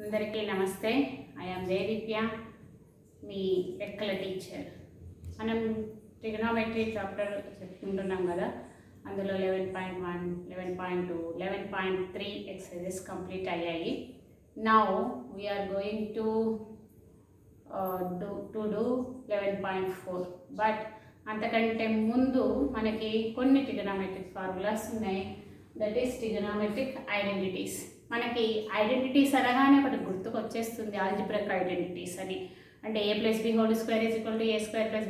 అందరికీ నమస్తే. I am దేవిప్య, మీ లెక్కల టీచర్. మనం ట్రిగనోమెట్రీ చాప్టర్ చెప్పుకుంటున్నాం కదా, అందులో 11.1, 11.2, 11.3 ఎక్సర్సైజెస్ కంప్లీట్ అయ్యాయి. Now we're going to do 11.4. But అంతకంటే ముందు మనకి కొన్ని ట్రిగనోమెట్రిక్ ఫార్ములాస్ ఉన్నాయి. That is trigonometric identities. మనకి ఐడెంటిటీస్ అనగానే ఒకటి గుర్తుకు వచ్చేస్తుంది, ఆల్జిబ్రిక్ ఐడెంటిటీస్ అని. అంటే a + b² = a² +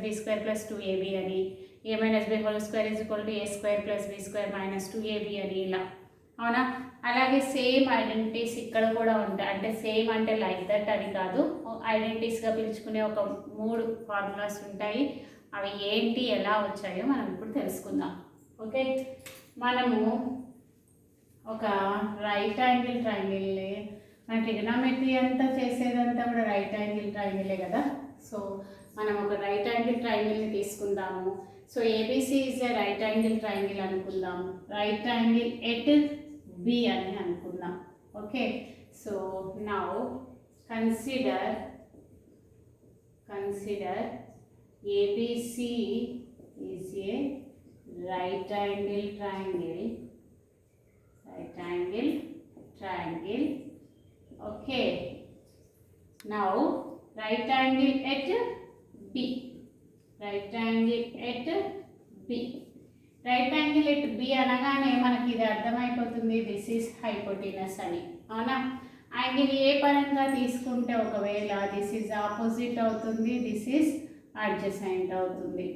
b² + 2ab అని, a - b² = a² + b² - 2ab అని, ఇలా అవునా. అలాగే సేమ్ ఐడెంటిటీస్ ఇక్కడ కూడా ఉంటాయి. అంటే సేమ్ అంటే లైక్ దట్ అని కాదు, ఐడెంటిటీస్గా పిలుచుకునే ఒక 3 ఫార్ములాస్ ఉంటాయి. అవి ఏంటి, ఎలా వచ్చాయో మనం ఇప్పుడు తెలుసుకుందాం. ఓకే, మనము ఒక రైట్ యాంగిల్ ట్రయాంగిల్, మన ట్రిగనోమెట్రీ అంతా చేసేదంతా కూడా రైట్ యాంగిల్ ట్రయాంగిలే కదా. సో మనం ఒక రైట్ యాంగిల్ ట్రయాంగిల్ని తీసుకుందాము. So ABC is a right angle triangle అనుకుందాం. రైట్ యాంగిల్ ఎట్ బి అని అనుకుందాం. Okay, so now consider ABC is a right angle triangle. Okay, now right angle at B. Right angle at B అనగానే మనకి ఇది అర్థమైపోతుంది, this is hypotenuse అని, అవునా. Angle A పరంగా తీసుకుంటే ఒకవేళ దిస్ ఈజ్ ఆపోజిట్ అవుతుంది, దిస్ ఈజ్ అడ్జసెంట్ అవుతుంది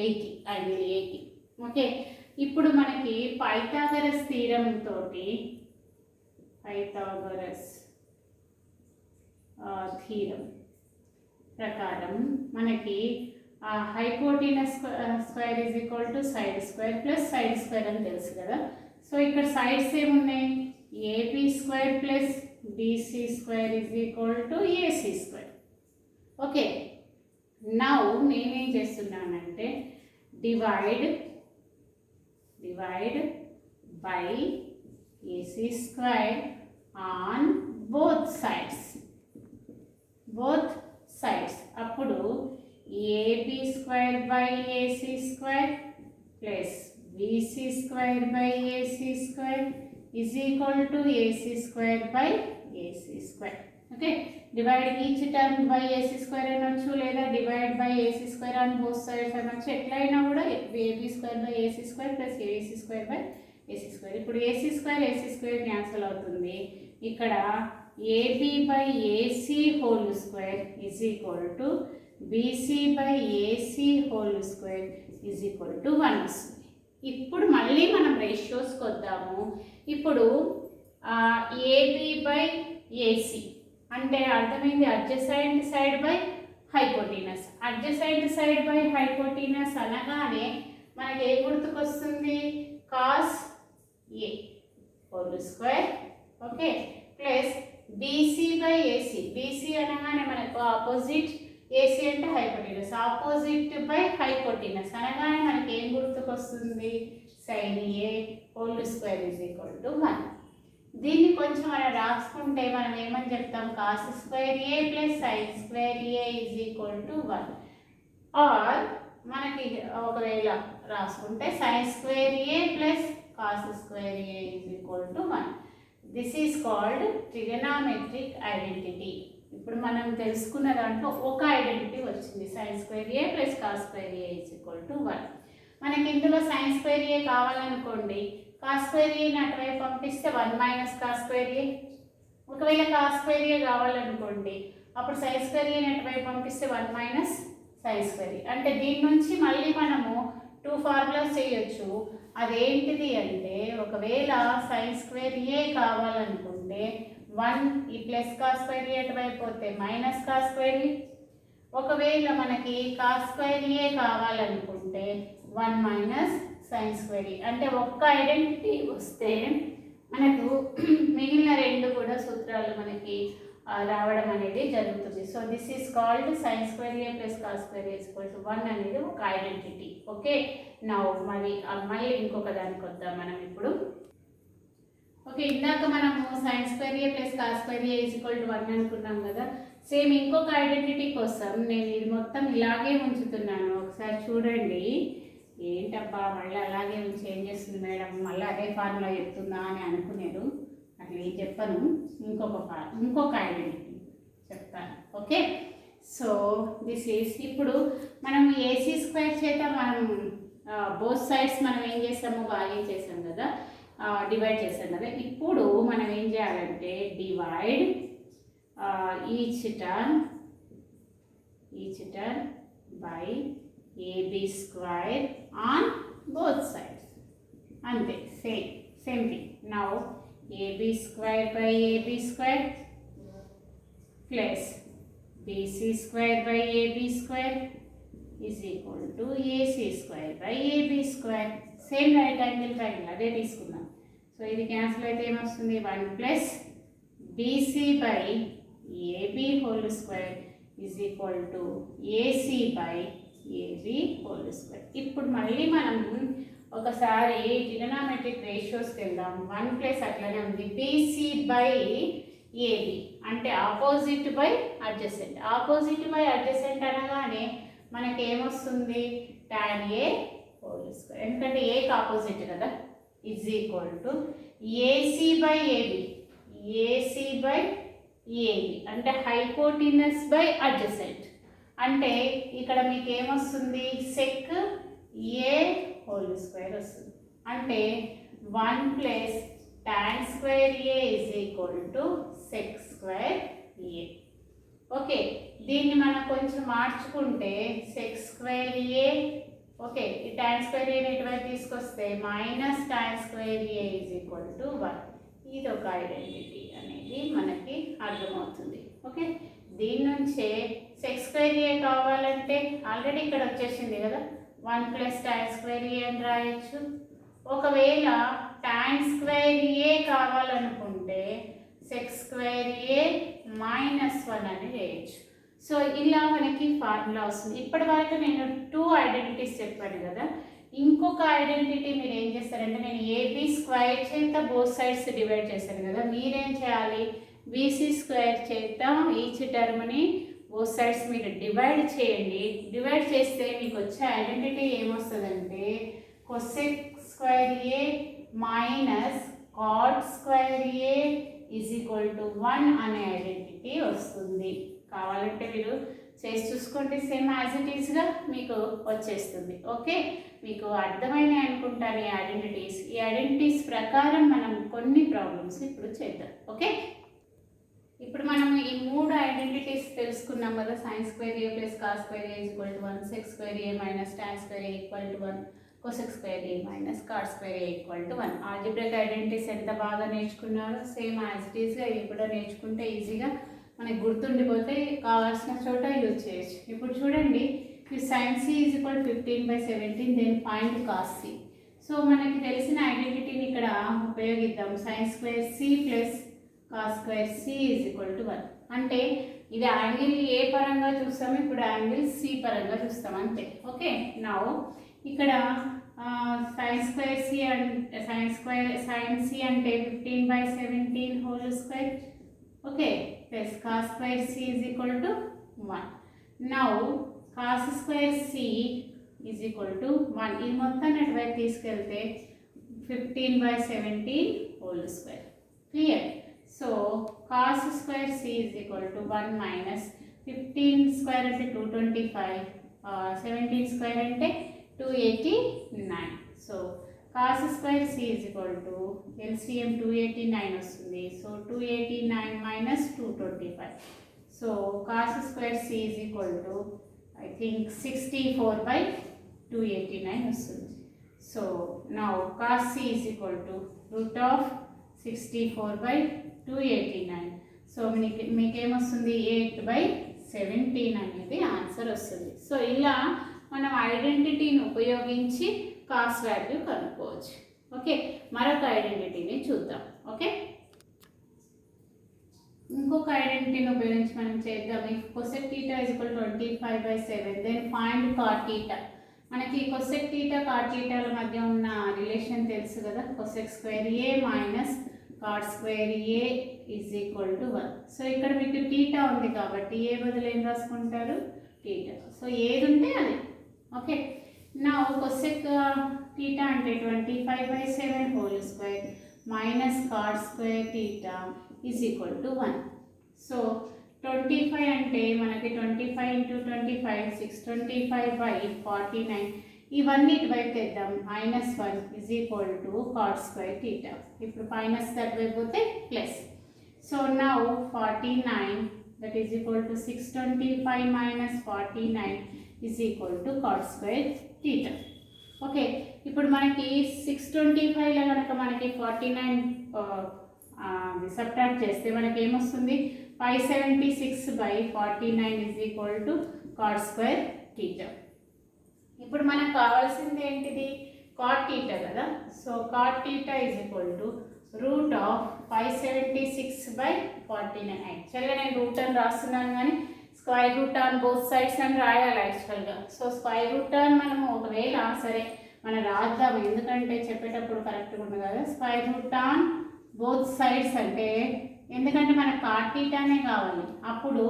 ఏకి, యాంగిల్ ఏకి. ఓకే, ఇప్పుడు మనకి పైథాగరస్ థీరం తోటి, పైథాగరస్ థీరం ప్రకారం మనకి hypotenuse square is equal to side square plus side square అని తెలుసు కదా. సో ఇక్కడ సైడ్స్ ఏమున్నాయి, AB square plus BC square is equal to AC square. Okay, now నేనేం చేస్తున్నానంటే divide by AC square on both sides. అప్పుడు AB square by AC square plus BC square by AC square is equal to AC square by AC square. Okay, divide each term by AC square అనొచ్చు, లేదా divide by AC square on both sides అనొచ్చు. ఎట్లయినా కూడా AB square by AC square plus AC square by AC square. ఇప్పుడు AC square cancel అవుతుంది. ఇక్కడ AB by AC whole square is equal to BC by AC whole square is equal to 1 వస్తుంది. ఇప్పుడు మళ్ళీ మనం రేషియోస్కి వద్దాము. ఇప్పుడు AB by AC అంటే అర్థమైంది, adjacent side by hypotenuse. Adjacent side by hypotenuse అనగానే మనకి ఏ గుర్తుకొస్తుంది, cos A whole square. Okay, plus BC by AC. BC అనగానే మనకు ఆపోజిట్, ఏసీ అంటే హైపోటెనస్, ఆపోజిట్ బై హైపోటెనస్ అనగానే మనకి ఏం గుర్తుకొస్తుంది, sine A whole square is equal to 1. దీన్ని కొంచెం మనం రాసుకుంటే మనం ఏమని చెప్తాం, cos square A plus sine square A is equal to 1. Or మనకి ఒకవేళ రాసుకుంటే sign square A plus cos square A is equal to 1. This is called trigonometric identity. ఇప్పుడు మనం తెలుసుకున్న దాంట్లో ఒక ఐడెంటిటీ వచ్చింది, sign square A plus cos square A is equal to 1. మనకి ఇందులో సైన్ స్క్వేర్ ఏ కావాలనుకోండి, కాస్ స్క్వేర్ ఏని అటువైపు పంపిస్తే 1 - కాస్ స్క్వేర్ ఏ. ఒకవేళ కాస్ స్క్వేర్ ఏ కావాలనుకోండి, అప్పుడు సైన్ స్క్వేర్ ఏని అటువైపు పంపిస్తే 1 - సైన్ స్క్వేర్ ఏ. అంటే దీని నుంచి మళ్ళీ మనము 2 ఫార్ములాస్ చేయొచ్చు. అదేంటిది అంటే, ఒకవేళ సైన్ స్క్వేర్ ఏ కావాలనుకుంటే 1 ఈ ప్లస్ కాస్ స్క్వేర్ ఏ అటువైపు పోతే మైనస్ కాస్ స్క్వేర్ ఏ. ఒకవేళ మనకి కాస్ స్క్వేర్ ఏ కావాలనుకుంటే 1 - సైన్ స్క్వేర్ ఏ. అంటే ఒక్క ఐడెంటిటీ వస్తే మనకు మిగిలిన 2 కూడా సూత్రాలు మనకి రావడం అనేది జరుగుతుంది. So this is called sign square A plus cos square A equal to 1 అనేది ఒక ఐడెంటిటీ. ఓకే, నౌ మళ్ళీ ఇంకొక దానికి వద్దాం మనం ఇప్పుడు. ఓకే, ఇందాక మనము sin square A plus cos square A equal to 1 అనుకున్నాం కదా. సేమ్ ఇంకొక ఐడెంటిటీ కోసం నేను ఇది మొత్తం ఇలాగే ఉంచుతున్నాను. ఒకసారి చూడండి. ఏంటబ్బా మళ్ళీ అలాగే చేంజ్ చేస్తుంది మేడం, మళ్ళీ అదే ఫార్ములా చెప్తుందా అని అనుకునేరు. అట్లా ఏం చెప్పను, ఇంకొక ఐడెంటిటీ చెప్తాను. ఓకే, సో దిస్ ఈస్ ఇప్పుడు మనం ఏసీ స్క్వేర్ చేత మనం బోత్ సైడ్స్ మనం ఏం చేస్తాము, బాగా చేసాం కదా, డివైడ్ చేసాం కదా. ఇప్పుడు మనం ఏం చేయాలంటే divide each term by AB square on both sides. అంతే, same thing. Now AB square by AB square plus BC square by AB square is equal to AC square by AB square. Same right angle triangle అదే తీసుకుందాం. So ఇది cancel అయితే ఏమొస్తుంది, 1 plus BC by AB whole square is equal to AC by AB whole square. ఇప్పుడు మళ్ళీ మనం ఒకసారి trigonometric రేషియోస్కి వెళ్దాం. 1 ప్లస్ అట్లనే ఉంది, బీసీ బై ఏబీ అంటే opposite by adjacent. Opposite by adjacent అనగానే మనకి ఏమొస్తుంది, tan ఏ హోల్ స్క్వేర్, ఎందుకంటే ఏకి ఆపోజిట్ కదా, is equal to AC by AB. AC by AB అంటే హైపోటినస్ బై అడ్జసెంట్. అంటే ఇక్కడ మీకు ఏమొస్తుంది, సెక్ ఏ హోల్ స్క్వేర్ వస్తుంది. అంటే 1 plus tan square A is equal to sec square A. Okay, దీన్ని మనం కొంచెం మార్చుకుంటే సెక్ స్క్వేర్ ఏ, ఓకే, ఈ tan స్క్వేర్ ఏని ఇటువైపు తీసుకొస్తే minus tan square A is equal to 1. ఇది ఒక ఐడెంటిటీ అనేది మనకి అర్థమవుతుంది. ఓకే, దీని నుంచే సెక్ స్క్వేర్ ఏ కావాలంటే ఆల్రెడీ ఇక్కడ వచ్చేసింది కదా, 1 ప్లస్ tan స్క్వేర్ ఏ అని రాయొచ్చు. ఒకవేళ tan స్క్వేర్ ఏ కావాలనుకుంటే సెక్ స్క్వేర్ ఏ మైనస్ 1 అని వేయచ్చు. సో ఇలా మనకి ఫార్ములా వస్తుంది. ఇప్పటి వరకు నేను 2 ఐడెంటిటీస్ చెప్పాను కదా. ఇంకొక ఐడెంటిటీ మీరు ఏం చేస్తారంటే, నేను ఏబీ స్క్వేర్ చేత బోత్ సైడ్స్ డివైడ్ చేశాను కదా, మీరేం చేయాలి, బీసీ స్క్వేర్ చేత ఈచ్ టర్మ్ని బోత్ సైడ్స్ మీరు డివైడ్ చేయండి. డివైడ్ చేస్తే మీకు వచ్చే ఐడెంటిటీ ఏమొస్తుందంటే cosec square A minus cot square A is equal to 1 అనే ఐడెంటిటీ వస్తుంది. కావాలంటే మీరు చేసి చూసుకోండి, సేమ్ యాజ్ ఇట్ ఈస్గా మీకు వచ్చేస్తుంది. ఓకే, మీకు అర్థమైనాయి అనుకుంటాను ఈ ఐడెంటిటీస్. ఈ ఐడెంటిటీస్ ప్రకారం మనం కొన్ని ప్రాబ్లమ్స్ ఇప్పుడు చేద్దాం. ఓకే, ఇప్పుడు మనం ఈ 3 ఐడెంటిటీస్ తెలుసుకున్నాం కదా. sin square A plus cos square A equal to 1, sec square A minus tan square A equal to 1, cosec square A minus cot square A equal to 1. Algebraic identities ఎంత బాగా నేర్చుకున్నారో same as it ఈస్గా ఇవి కూడా నేర్చుకుంటే ఈజీగా మనకి గుర్తుండిపోతే కావాల్సిన చోట యూజ్ చేయొచ్చు. ఇప్పుడు చూడండి, ఈ sin c is equal 15/17, then find cos c. So మనకి తెలిసిన ఐడెంటిటీని ఇక్కడ ఉపయోగిద్దాం. sin square c plus cos square c is equal to 1. అంటే ఇది యాంగిల్ ఏ పరంగా చూస్తాము, ఇప్పుడు యాంగిల్ సి పరంగా చూస్తాం అంతే. ఓకే, నౌ ఇక్కడ sin స్క్వేర్ సి అంటే sin సి అంటే 15/17 whole square. Okay, plus cos square C is equal to 1. Now cos square C is equal to 1. ఇది మొత్తం అటువైపు తీసుకెళ్తే 15/17 whole square. Clear? So cos square C is equal to 1 minus 15 square అంటే 225, 17 square అంటే 289. So cos square C is equal to LCM 289 వస్తుంది. So 289 minus 225. So cos square C is equal to I think 64/289 వస్తుంది. So now cos C is equal to root of 64/289. So మీకేమొస్తుంది 8/17 అనేది answer వస్తుంది. So ఇలా మనం ఐడెంటిటీని ఉపయోగించి cos value కనుక్కోవచ్చు. Okay, మరొక ఐడెంటిటీని చూద్దాం. ఓకే, ఇంకొక ఐడెంటిటీని ఉపయోగించి మనం చేద్దాం. If cosec theta is equal 25/7, then find cot theta. మనకి కొసెక్ థీటా కాట్ థీటాల మధ్య ఉన్న రిలేషన్ తెలుసు కదా, cosec square A minus cot square A is equal to 1. So ఇక్కడ మీకు టీటా ఉంది కాబట్టి ఏ బదులు ఏం రాసుకుంటారు టీటా. సో ఏది ఉంటే అది ఓకే. నా cosec టీటా అంటే 25/7 whole square minus cot square theta is equal to 1. So 25 అంటే మనకి 25 into 25 625/49 ఇవన్నీ ఇటువైపు తెద్దాం. -1 is equal to cot square theta. ఇప్పుడు మైనస్ అటువైపు పోతే plus. So now 49 that is equal to 625 minus 49 is equal to cot square theta. Okay, ఇప్పుడు మనకి 625లో కనుక మనకి 49 సబ్ట్రాక్ట్ చేస్తే మనకి ఏమొస్తుంది 576/49 is equal to cot square theta. ఇప్పుడు మనకు కావాల్సింది ఏంటిది cot theta కదా. So cot theta is equal to root of 576/49. యాక్చువల్గా నేను రూట్ అని రాస్తున్నాను కానీ square root on both sides అని రాయాలి యాక్చువల్గా. సో స్క్వైర్ రూట్ అని మనం ఒకవేళ సరే మనం రాద్దాం, ఎందుకంటే చెప్పేటప్పుడు కరెక్ట్గా ఉంది కదా. Square root on both sides అంటే ఎందుకంటే మనకు కాట్ థీటానే కావాలి. అప్పుడు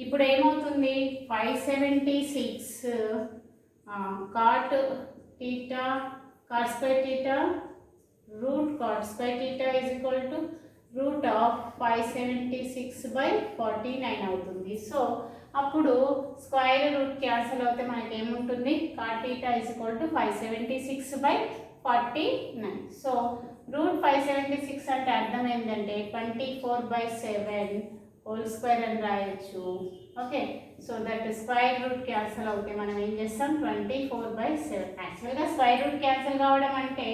ఇప్పుడు ఏమవుతుంది 576 cot theta cot square theta root cot square theta is equal to root of 576/49 అవుతుంది. సో అప్పుడు స్క్వేర్ రూట్ క్యాన్సిల్ అవుతే మనకి ఏముంటుంది cot theta is equal to 576/49. So root 576 అంటే అర్థం ఏంటంటే 24/7 హోల్ స్క్వేర్ అని రాయొచ్చు. Okay, so that square root cancel అవుతే మనం ఏం చేస్తాం 24/7. యాక్చువల్గా స్క్వేర్ రూట్ క్యాన్సిల్ కావడం అంటే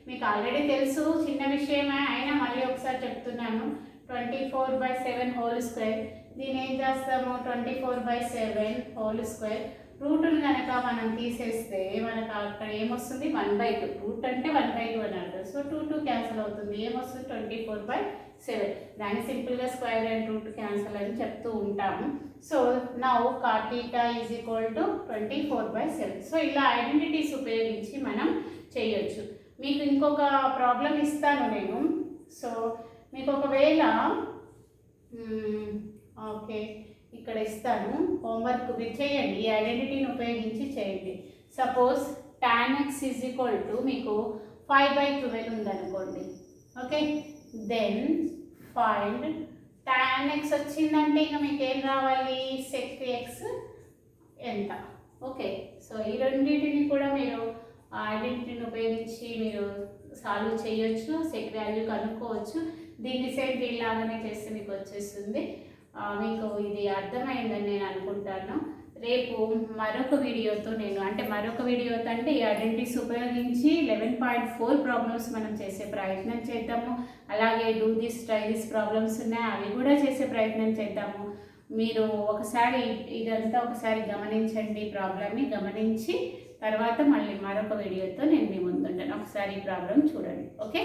మీకు ఆల్రెడీ తెలుసు, చిన్న విషయమే అయినా మళ్ళీ ఒకసారి చెప్తున్నాను. 24/7 హోల్ స్క్వేర్, దీన్ని ఏం చేస్తాము 24/7 హోల్ స్క్వేర్ రూట్ని కనుక మనం తీసేస్తే మనకు అక్కడ ఏమొస్తుంది 1/2. రూట్ అంటే 1/2 అని అంటారు. సో 2 క్యాన్సిల్ అవుతుంది, ఏమొస్తుంది 24/7. దాన్ని సింపుల్గా స్క్వేర్ అండ్ రూట్ క్యాన్సిల్ అని చెప్తూ ఉంటాము. So now cot theta is equal to 24/7. So ఇలా ఐడెంటిటీస్ ఉపయోగించి మనం చేయొచ్చు. మీకు ఇంకొక ప్రాబ్లం ఇస్తాను నేను. సో మీకు ఒకవేళ ఓకే ఇక్కడ ఇస్తాను, హోంవర్క్ మీరు చేయండి, ఈ ఐడెంటిటీని ఉపయోగించి చేయండి. Suppose tan x is equal to మీకు 5/12 ఉందనుకోండి. Okay, then find tan x వచ్చిందంటే ఇక మీకు ఏం రావాలి sec x ఎంత. ఓకే, సో ఈ రెండింటిని కూడా మీరు ఐడెంటిటీని ఉపయోగించి మీరు సాల్వ్ చేయొచ్చు, సెక్ వాల్యూ కనుక్కోవచ్చు. దీన్ని సేమ్ దీనిలాగానే చేస్తే మీకు వచ్చేస్తుంది. మీకు ఇది అర్థమైందని నేను అనుకుంటాను. రేపు మరొక వీడియోతో అంటే ఈ ఐడెంటిటీస్ ఉపయోగించి 11.4 ప్రాబ్లమ్స్ మనం చేసే ప్రయత్నం చేద్దాము. అలాగే do this try this problems ఉన్నాయి, అవి కూడా చేసే ప్రయత్నం చేద్దాము. మీరు ఇదంతా ఒకసారి గమనించండి, ప్రాబ్లమ్ని గమనించి తర్వాత మళ్ళీ మరొక వీడియోతో నేను మీ ముందుంటాను. ఒకసారి ఈ ప్రాబ్లం చూడండి. ఓకే.